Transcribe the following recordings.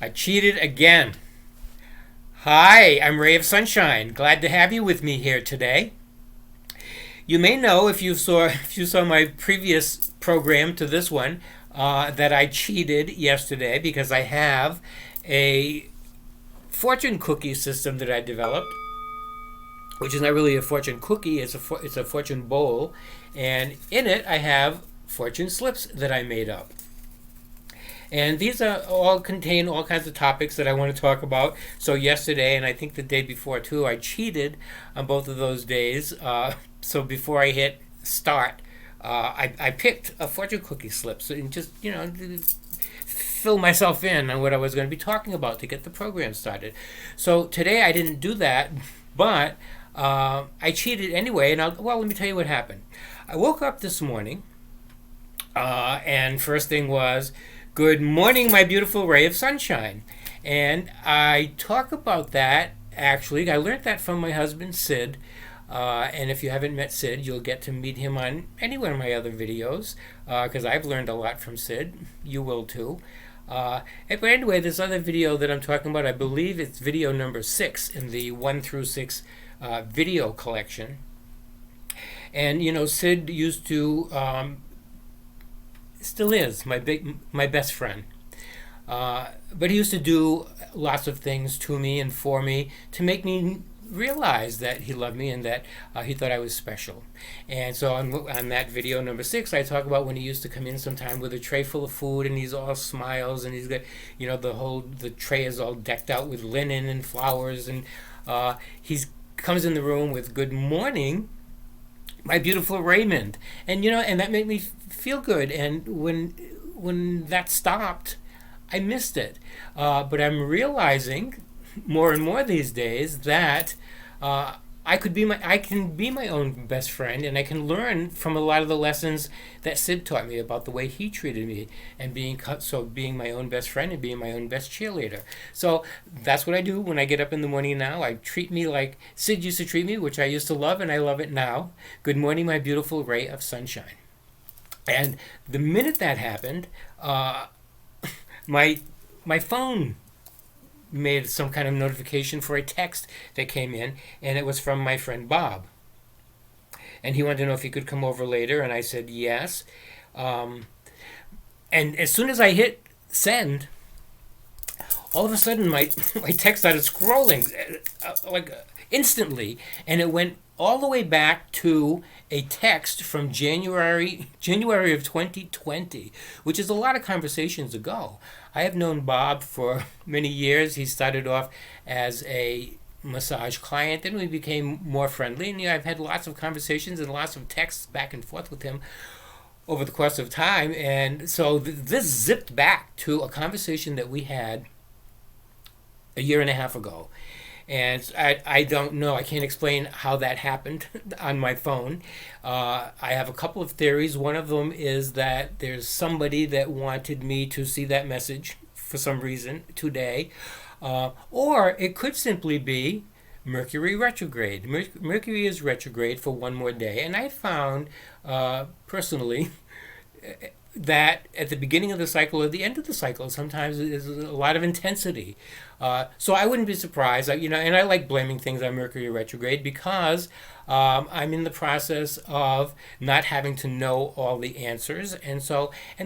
I cheated again. Hi, I'm Ray of Sunshine. Glad to have you with me here today. You may know if you saw my previous program to this one that I cheated yesterday because I have a fortune cookie system that I developed, which is not really a fortune cookie. It's a fortune bowl, and in it I have fortune slips that I made up. And these are all contain all kinds of topics that I want to talk about. So yesterday, and I think the day before too, I cheated on both of those days. So before I hit start, I picked a fortune cookie slip, so and just fill myself in on what I was going to be talking about to get the program started. So today I didn't do that, but I cheated anyway. And let me tell you what happened. I woke up this morning, and first thing was, "Good morning, my beautiful ray of sunshine." And I talk about that, actually. I learned that from my husband, Sid. And if you haven't met Sid, you'll get to meet him on any one of my other videos, because I've learned a lot from Sid. You will too. But anyway, this other video that I'm talking about, I believe it's video number 6 in the 1 through 6 video collection. And, Sid used to, still is my best friend. But he used to do lots of things to me and for me to make me realize that he loved me and that he thought I was special. And so on that video number 6, I talk about when he used to come in sometime with a tray full of food, and he's all smiles, and he's got, the tray is all decked out with linen and flowers, and he comes in the room with "Good morning, my beautiful Raymond," and that made me feel good. And when that stopped, I missed it. But I'm realizing more and more these days that I can be my own best friend, and I can learn from a lot of the lessons that Sid taught me about the way he treated me, and being my own best friend and being my own best cheerleader. So that's what I do when I get up in the morning now. I treat me like Sid used to treat me, which I used to love, and I love it now. "Good morning, my beautiful ray of sunshine." And the minute that happened, my phone made some kind of notification for a text that came in, and it was from my friend Bob. And he wanted to know if he could come over later, and I said yes. And as soon as I hit send, all of a sudden my text started scrolling instantly, and it went all the way back to a text from January of 2020, which is a lot of conversations ago. I have known Bob for many years. He started off as a massage client, then we became more friendly, and I've had lots of conversations and lots of texts back and forth with him over the course of time. And so this zipped back to a conversation that we had a year and a half ago. And I don't know. I can't explain how that happened on my phone. I have a couple of theories. One of them is that there's somebody that wanted me to see that message for some reason today. Or it could simply be Mercury retrograde. Mercury is retrograde for one more day. And I found, personally, that at the beginning of the cycle or the end of the cycle, sometimes there's a lot of intensity. So I wouldn't be surprised, and I like blaming things on Mercury retrograde because I'm in the process of not having to know all the answers, and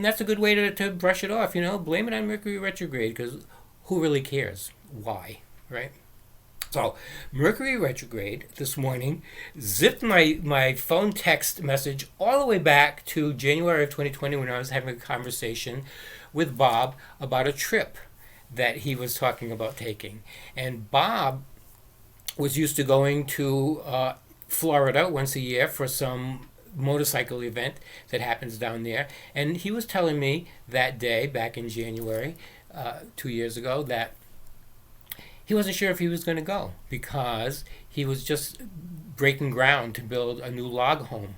that's a good way to brush it off. Blame it on Mercury retrograde, because who really cares? Why, right? So Mercury retrograde this morning zipped my phone text message all the way back to January of 2020, when I was having a conversation with Bob about a trip that he was talking about taking. And Bob was used to going to Florida once a year for some motorcycle event that happens down there. And he was telling me that day, back in January, 2 years ago, that he wasn't sure if he was going to go because he was just breaking ground to build a new log home,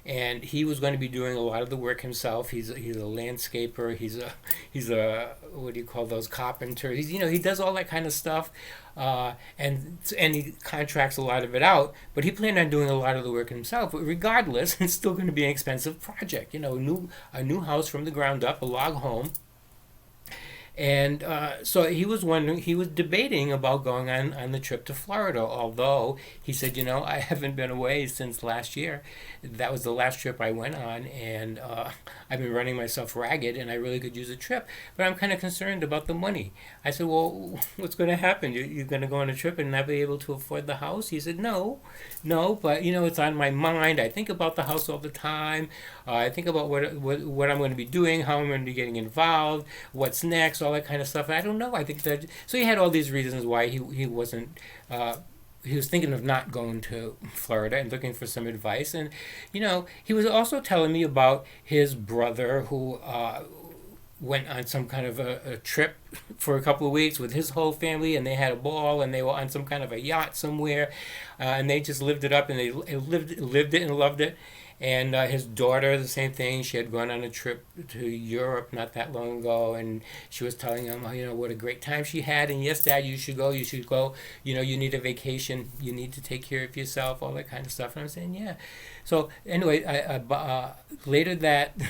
and he was going to be doing a lot of the work himself. He's a landscaper. He's a what do you call those, carpenters? He does all that kind of stuff, and he contracts a lot of it out. But he planned on doing a lot of the work himself. But regardless, it's still going to be an expensive project. A new house from the ground up, a log home. And so he was wondering, he was debating about going on the trip to Florida, although he said, I haven't been away since last year. That was the last trip I went on, and I've been running myself ragged, and I really could use a trip. But I'm kind of concerned about the money. I said, well, what's going to happen? You're going to go on a trip and not be able to afford the house? He said, no, but it's on my mind. I think about the house all the time. I think about what I'm going to be doing, how I'm going to be getting involved, what's next, all that kind of stuff. I don't know. I think that so he had all these reasons why he wasn't. He was thinking of not going to Florida and looking for some advice. And he was also telling me about his brother who went on some kind of a trip for a couple of weeks with his whole family, and they had a ball, and they were on some kind of a yacht somewhere, and they just lived it up, and they lived it and loved it. And his daughter, the same thing. She had gone on a trip to Europe not that long ago, and she was telling him, what a great time she had. And yes, Dad, you should go. You should go. You need a vacation. You need to take care of yourself. All that kind of stuff. And I'm saying, yeah. So anyway, later that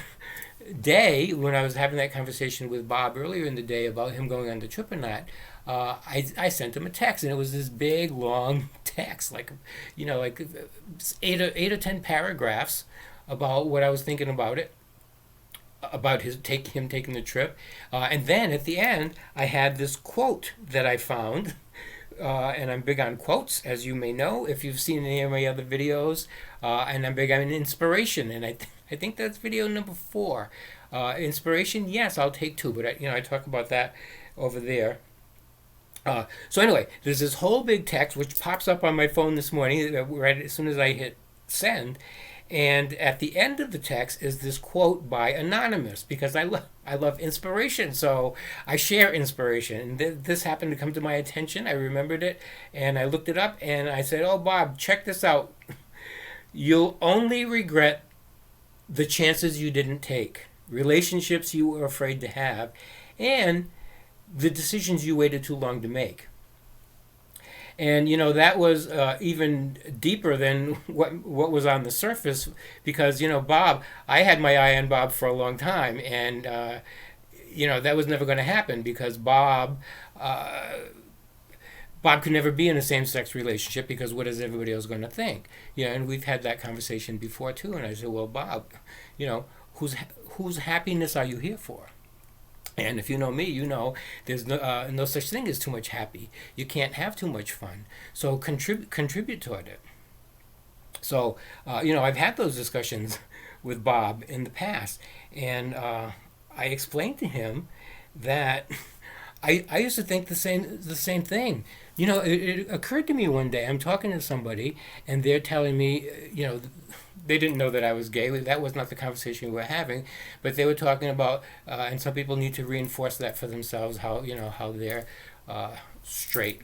day, when I was having that conversation with Bob earlier in the day about him going on the trip or not, I sent him a text, and it was this big long text, like 8 or 10 paragraphs about what I was thinking about it, about him taking the trip, and then at the end I had this quote that I found. And I'm big on quotes, as you may know if you've seen any of my other videos, and I'm big on inspiration, and I think that's video number 4. Inspiration, yes, I'll take 2, but I talk about that over there. So anyway, there's this whole big text which pops up on my phone this morning right as soon as I hit send, and at the end of the text is this quote by Anonymous, because I love inspiration, so I share inspiration. And this happened to come to my attention. I remembered it, and I looked it up, and I said, "Oh, Bob, check this out. You'll only regret the chances you didn't take, relationships you were afraid to have, and the decisions you waited too long to make." And that was even deeper than what was on the surface, because Bob, I had my eye on Bob for a long time, and that was never going to happen, because Bob could never be in a same-sex relationship, because what is everybody else going to think? And we've had that conversation before too. And I said, well, Bob, whose happiness are you here for? And if you know me, there's no such thing as too much happy. You can't have too much fun. So contribute toward it. So, I've had those discussions with Bob in the past. And I explained to him that I used to think the same thing. It occurred to me one day, I'm talking to somebody, and they're telling me, they didn't know that I was gay. That was not the conversation we were having, but they were talking about, and some people need to reinforce that for themselves, how they're straight.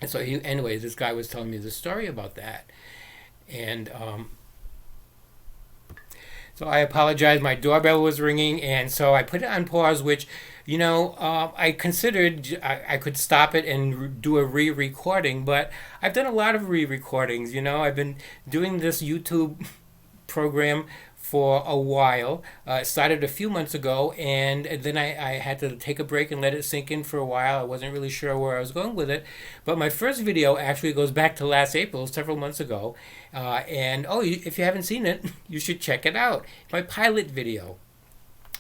And so anyway, this guy was telling me the story about that, and so I apologize. My doorbell was ringing, and so I put it on pause, which, I considered I could stop it and do a re-recording, but I've done a lot of re-recordings. I've been doing this YouTube program for a while. It started a few months ago, and then I had to take a break and let it sink in for a while. I wasn't really sure where I was going with it. But my first video actually goes back to last April, several months ago. And if you haven't seen it, you should check it out. My pilot video.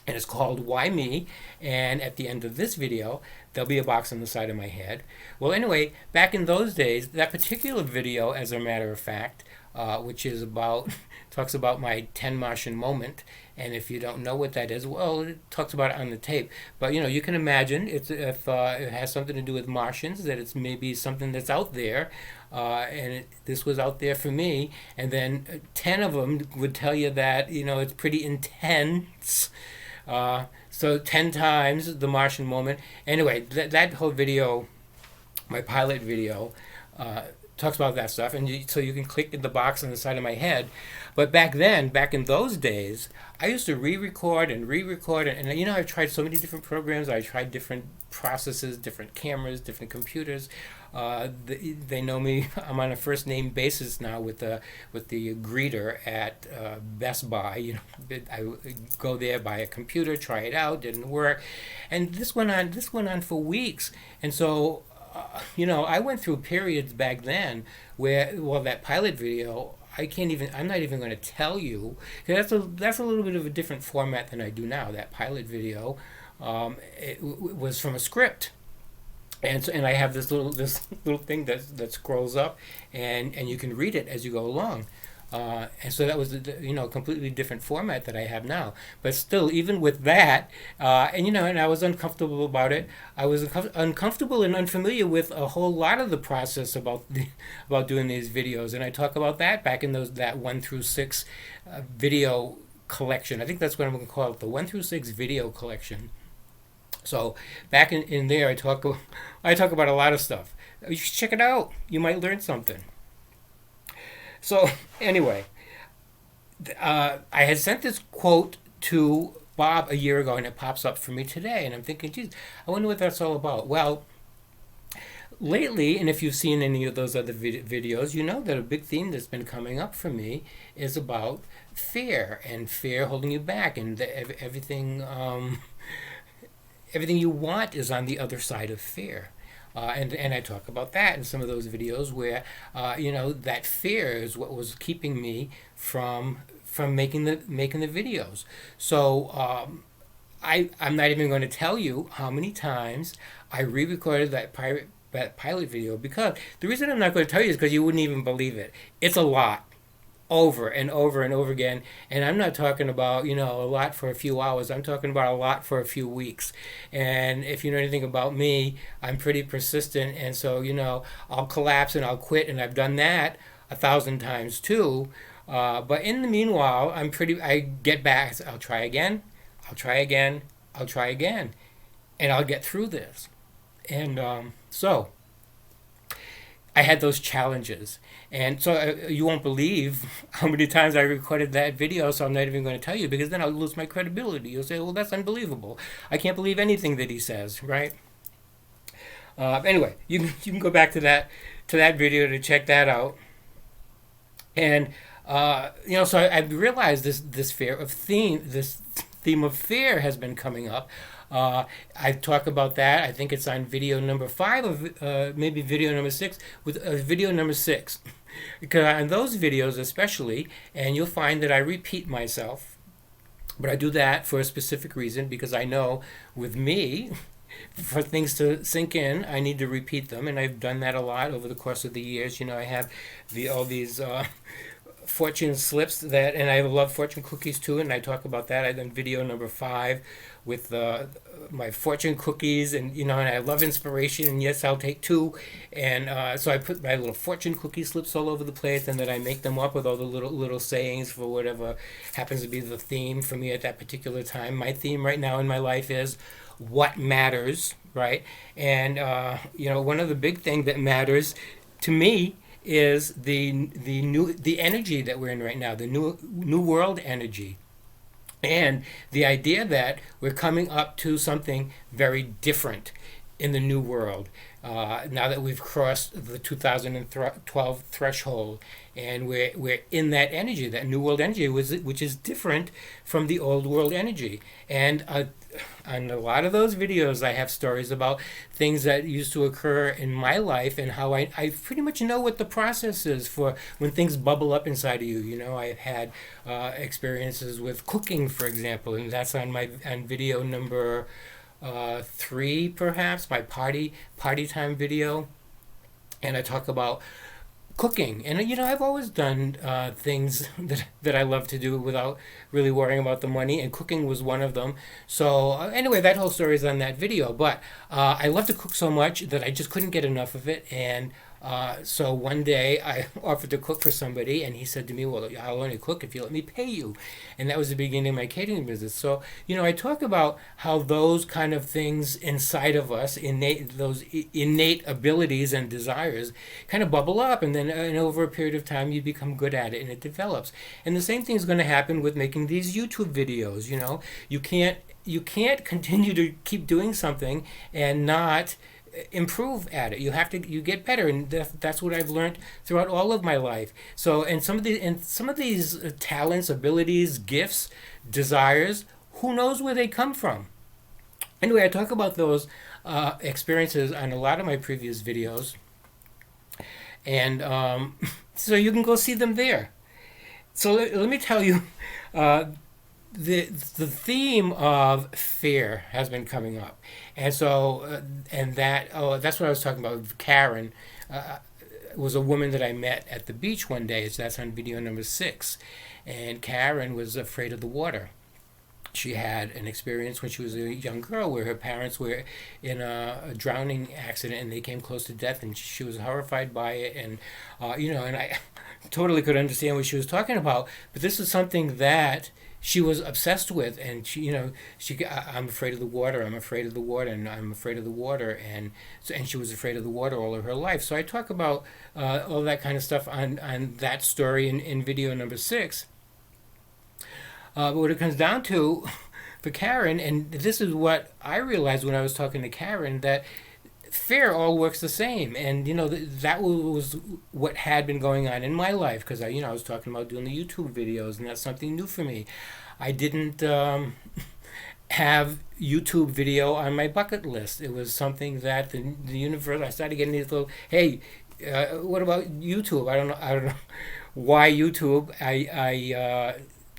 And it's called Why Me? And at the end of this video, there'll be a box on the side of my head. Well, anyway, back in those days, that particular video, as a matter of fact, which is talks about my 10 Martian moment. And if you don't know what that is, well, it talks about it on the tape. But, you can imagine if it has something to do with Martians, that it's maybe something that's out there. And this was out there for me. And then 10 of them would tell you that, it's pretty intense. So 10 times the Martian moment. Anyway, that whole video, my pilot video, talks about that stuff, and so you can click in the box on the side of my head. But back then, back in those days, I used to re-record and re-record, and I've tried so many different programs. I tried different processes, different cameras, different computers. They know me. I'm on a first name basis now with the greeter at Best Buy. I go there, buy a computer, try it out, didn't work, and this went on for weeks, and so. I went through periods back then where, well, that pilot video, I'm not even going to tell you, 'cause that's a little bit of a different format than I do now. That pilot video, was from a script. And I have this little thing that scrolls up, and you can read it as you go along. And so that was a completely different format that I have now. But still, even with that, and I was uncomfortable about it. I was uncomfortable and unfamiliar with a whole lot of the process about doing these videos, and I talk about that back in that 1 through 6 video collection. I think that's what I'm going to call it, the 1 through 6 video collection. So back in there, I talk about a lot of stuff. You should check it out. You might learn something. So anyway, I had sent this quote to Bob a year ago, and it pops up for me today, and I'm thinking, geez, I wonder what that's all about. Well, lately, and if you've seen any of those other videos, you know that a big theme that's been coming up for me is about fear, and fear holding you back, and everything you want is on the other side of fear. And I talk about that in some of those videos where, that fear is what was keeping me from making the videos. So I'm not even going to tell you how many times I re-recorded that pilot video, because the reason I'm not going to tell you is because you wouldn't even believe it. It's a lot. Over and over and over again, and I'm not talking about a lot for a few hours. I'm talking about a lot for a few weeks. And if you know anything about me, I'm pretty persistent, and so I'll collapse and I'll quit, and I've done that 1,000 times too. But in the meanwhile, I get back. I'll try again. I'll try again. I'll try again, and I'll get through this. And so I had those challenges. And so you won't believe how many times I recorded that video, so I'm not even going to tell you, because then I'll lose my credibility. You'll say, well, that's unbelievable. I can't believe anything that he says, right? Anyway, you can go back to that video to check that out. And, so I realized this theme of fear has been coming up. I talk about that. I think it's on video number 5 of maybe video number 6, with video number 6. Because on those videos especially, and you'll find that I repeat myself, but I do that for a specific reason, because I know with me, for things to sink in, I need to repeat them, and I've done that a lot over the course of the years. I have all these fortune slips and I love fortune cookies too, and I talk about that. I've done video number 5 with my fortune cookies, and and I love inspiration, and yes, I'll take 2, and so I put my little fortune cookie slips all over the place, and then I make them up with all the little sayings for whatever happens to be the theme for me at that particular time. My theme right now in my life is what matters, right? And one of the big things that matters to me is the energy that we're in right now, the new world energy. And the idea that we're coming up to something very different in the new world, now that we've crossed the 2012 threshold, and we're in that energy, that new world energy, which is different from the old world energy. And on a lot of those videos, I have stories about things that used to occur in my life, and how I pretty much know what the process is for when things bubble up inside of you. I've had experiences with cooking, for example, and that's on video number 3, perhaps, my party time video. And I talk about cooking, and I've always done things that I love to do without really worrying about the money, and cooking was one of them. So anyway, that whole story is on that video. But I love to cook so much that I just couldn't get enough of it, and So one day I offered to cook for somebody, and he said to me, "Well, I'll only cook if you let me pay you," and that was the beginning of my catering business. So I talk about how those kind of things inside of us, those innate abilities and desires, kind of bubble up, and then over a period of time you become good at it, and it develops. And the same thing is going to happen with making these YouTube videos. You can't continue to keep doing something and not improve at it. You get better, and that's what I've learned throughout all of my life. So, and some of these talents, abilities, gifts, desires, who knows where they come from? Anyway, I talk about those experiences on a lot of my previous videos, and so you can go see them there. So let me tell you, uh, the theme of fear has been coming up, and so that's what I was talking about. Karen was a woman that I met at the beach one day. So that's on video number 6, and Karen was afraid of the water. She had an experience when she was a young girl where her parents were in a drowning accident and they came close to death, and she was horrified by it. And and I totally could understand what she was talking about. But this is something that she was obsessed with, and I'm afraid of the water. I'm afraid of the water, and I'm afraid of the water, and she was afraid of the water all of her life. So I talk about all that kind of stuff on that story in video number 6. But what it comes down to for Karen, and this is what I realized when I was talking to Karen, that fear all works the same. And that was what had been going on in my life, because I was talking about doing the YouTube videos, and that's something new for me. I didn't have YouTube video on my bucket list. It was something that the universe. I started getting these little, hey, what about YouTube? I don't know why YouTube.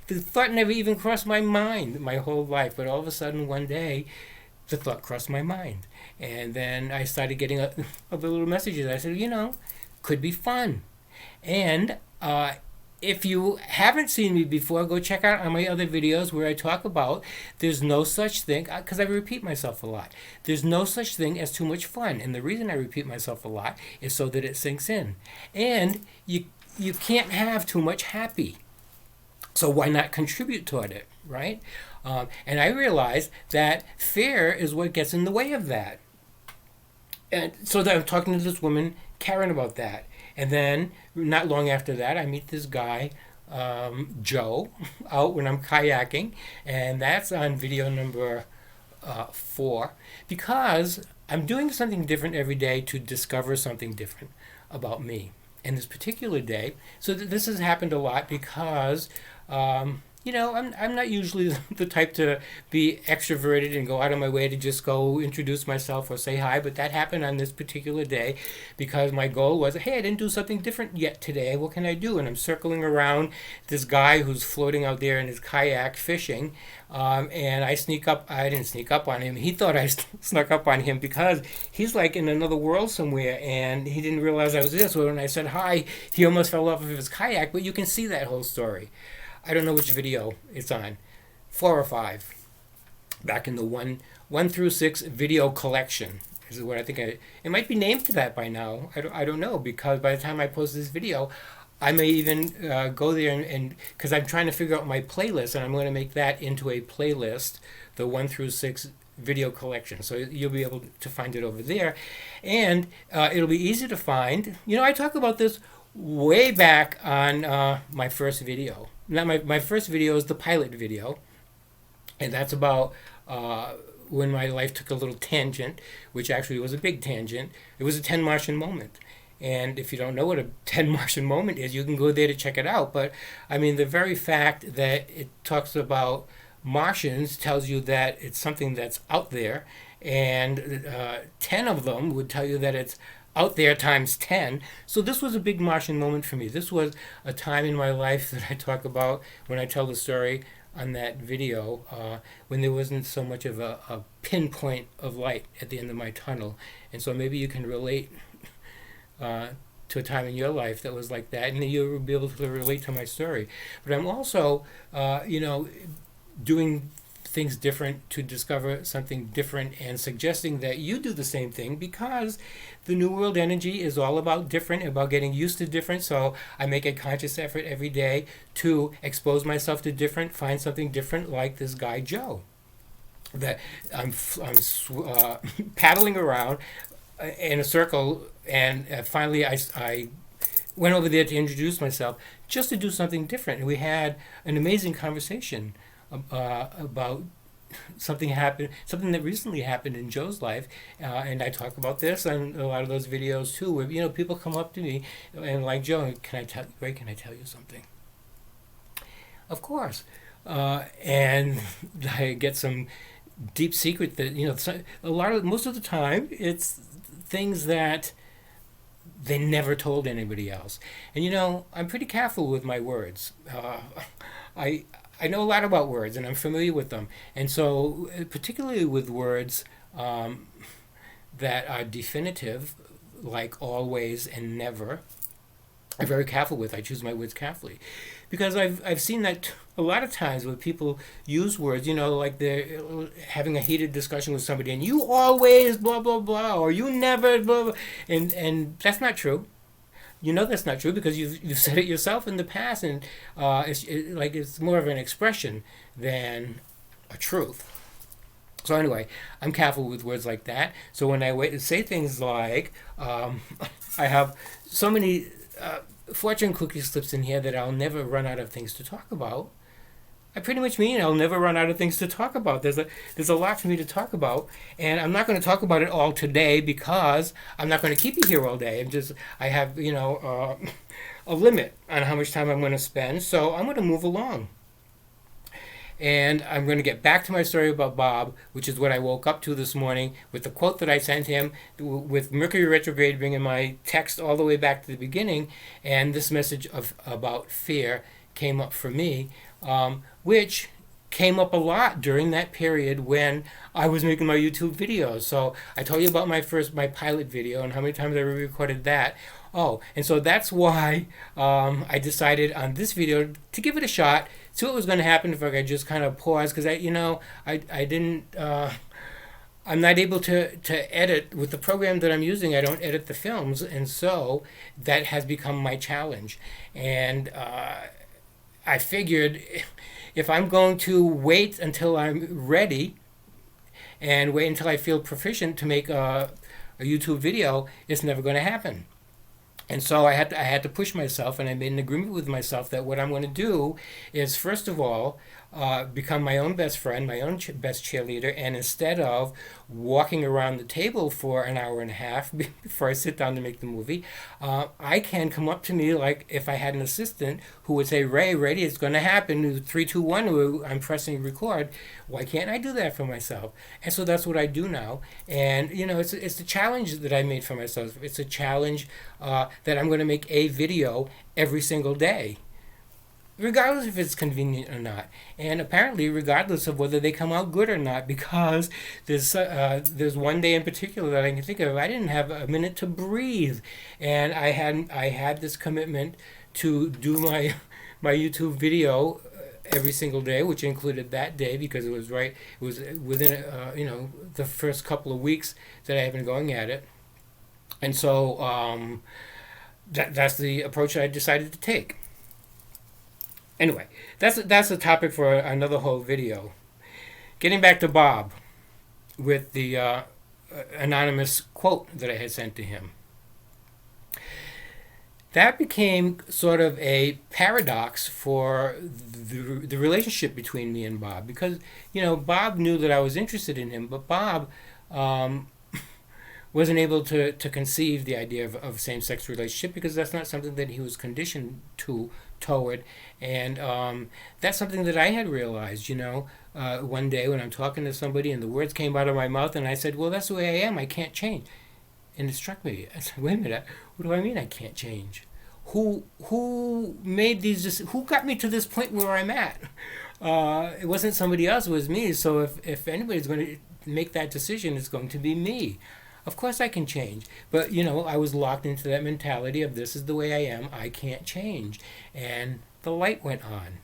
The thought never even crossed my mind my whole life, but all of a sudden one day the thought crossed my mind, and then I started getting a little messages. I said, could be fun. And if you haven't seen me before, go check out on my other videos where I talk about there's no such thing, because I repeat myself a lot, there's no such thing as too much fun. And the reason I repeat myself a lot is so that it sinks in. And you can't have too much happy. So why not contribute toward it, right? And I realized that fear is what gets in the way of that. And so that I'm talking to this woman, Karen, about that. And then not long after that, I meet this guy, Joe, out when I'm kayaking. And that's on video number 4. Because I'm doing something different every day to discover something different about me. And this particular day, so this has happened a lot because I'm not usually the type to be extroverted and go out of my way to just go introduce myself or say hi, but that happened on this particular day because my goal was, hey, I didn't do something different yet today. What can I do? And I'm circling around this guy who's floating out there in his kayak fishing, and I didn't sneak up on him. He thought I snuck up on him because he's like in another world somewhere, and he didn't realize I was there. So when I said hi, he almost fell off of his kayak, but you can see that whole story. I don't know which video it's on, 4 or 5, back in the 1 through 6 video collection. This is what I think it might be named to that by now. I don't know, because by the time I post this video, I may even go there and because I'm trying to figure out my playlist, and I'm going to make that into a playlist, the 1 through 6 video collection. So you'll be able to find it over there, and it'll be easy to find. I talk about this way back on my first video. Now, my first video is the pilot video, and that's about when my life took a little tangent, which actually was a big tangent. It was a 10 Martian moment. And if you don't know what a 10 Martian moment is, you can go there to check it out. But, I mean, the very fact that it talks about Martians tells you that it's something that's out there, and 10 of them would tell you that it's out there times 10. So this was a big Martian moment for me. This was a time in my life that I talk about when I tell the story on that video, when there wasn't so much of a pinpoint of light at the end of my tunnel. And so maybe you can relate to a time in your life that was like that, and you'll be able to relate to my story. But I'm also, doing things different to discover something different, and suggesting that you do the same thing, because the New World energy is all about different, about getting used to different. So I make a conscious effort every day to expose myself to different, find something different, like this guy Joe. That I'm paddling around in a circle, and finally I went over there to introduce myself, just to do something different. And we had an amazing conversation about something that recently happened in Joe's life, and I talk about this on a lot of those videos too, where people come up to me and, like, Joe, Ray, can I tell you something? Of course. And I get some deep secret that most of the time it's things that they never told anybody else. And I'm pretty careful with my words. I know a lot about words, and I'm familiar with them. And so, particularly with words that are definitive, like always and never, I'm very careful with. I choose my words carefully, because I've seen that a lot of times when people use words, like they're having a heated discussion with somebody, and you always blah blah blah, or you never blah blah, and that's not true. That's not true, because you've said it yourself in the past, and it's more of an expression than a truth. So anyway, I'm careful with words like that. So when I say things like, I have so many fortune cookie slips in here that I'll never run out of things to talk about, I pretty much mean I'll never run out of things to talk about. There's a lot for me to talk about, and I'm not going to talk about it all today, because I'm not going to keep you here all day. I have a limit on how much time I'm going to spend, so I'm going to move along. And I'm going to get back to my story about Bob, which is what I woke up to this morning with the quote that I sent him, with Mercury retrograde bringing my text all the way back to the beginning, and this message about fear came up for me, which came up a lot during that period when I was making my YouTube videos. So I told you about my pilot video and how many times I recorded that. Oh, and so that's why I decided on this video to give it a shot, see what was going to happen if I could just kind of pause, because I didn't. I'm not able to edit with the program that I'm using. I don't edit the films, and so that has become my challenge. And I figured, if I'm going to wait until I'm ready and wait until I feel proficient to make a YouTube video, it's never going to happen. And so I had to push myself, and I made an agreement with myself that what I'm going to do is, first of all, become my own best friend, my own best cheerleader, and instead of walking around the table for an hour and a half before I sit down to make the movie, I can come up to me like if I had an assistant who would say, Ray, ready, it's going to happen, 3, 2, 1, I'm pressing record. Why can't I do that for myself? And so that's what I do now. And, it's a challenge that I made for myself. It's a challenge that I'm going to make a video every single day, regardless if it's convenient or not, and apparently regardless of whether they come out good or not, because there's one day in particular that I can think of. I didn't have a minute to breathe, and I had this commitment to do my YouTube video every single day, which included that day, because it was within the first couple of weeks that I had been going at it, and so that's the approach I decided to take. Anyway, that's a topic for another whole video. Getting back to Bob with the anonymous quote that I had sent to him. That became sort of a paradox for the relationship between me and Bob, because Bob knew that I was interested in him, but Bob wasn't able to conceive the idea of same-sex relationship, because that's not something that he was conditioned toward. And that's something that I had realized, one day when I'm talking to somebody and the words came out of my mouth, and I said, well, that's the way I am, I can't change. And it struck me. I said, wait a minute, what do I mean I can't change? Who made who got me to this point where I'm at? It wasn't somebody else, it was me. So if anybody's going to make that decision, it's going to be me. Of course I can change, but I was locked into that mentality of, this is the way I am, I can't change. And the light went on.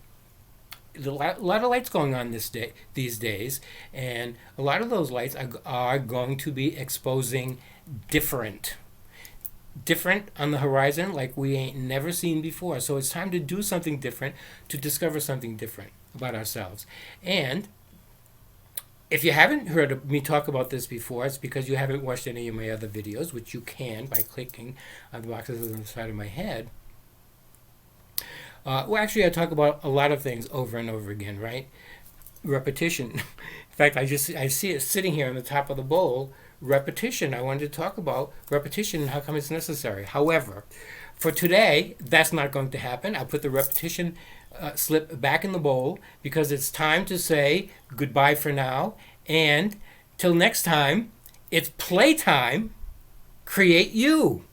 a lot of lights going on these days, and a lot of those lights are going to be exposing different on the horizon like we ain't never seen before. So it's time to do something different, to discover something different about ourselves. And if you haven't heard me talk about this before, it's because you haven't watched any of my other videos, which you can by clicking on the boxes on the side of my head. Well, actually, I talk about a lot of things over and over again, right? Repetition. In fact, I see it sitting here on the top of the bowl. Repetition. I wanted to talk about repetition and how come it's necessary. However, for today, that's not going to happen. I'll put the repetition slip back in the bowl because it's time to say goodbye for now. And till next time, it's playtime. Create you.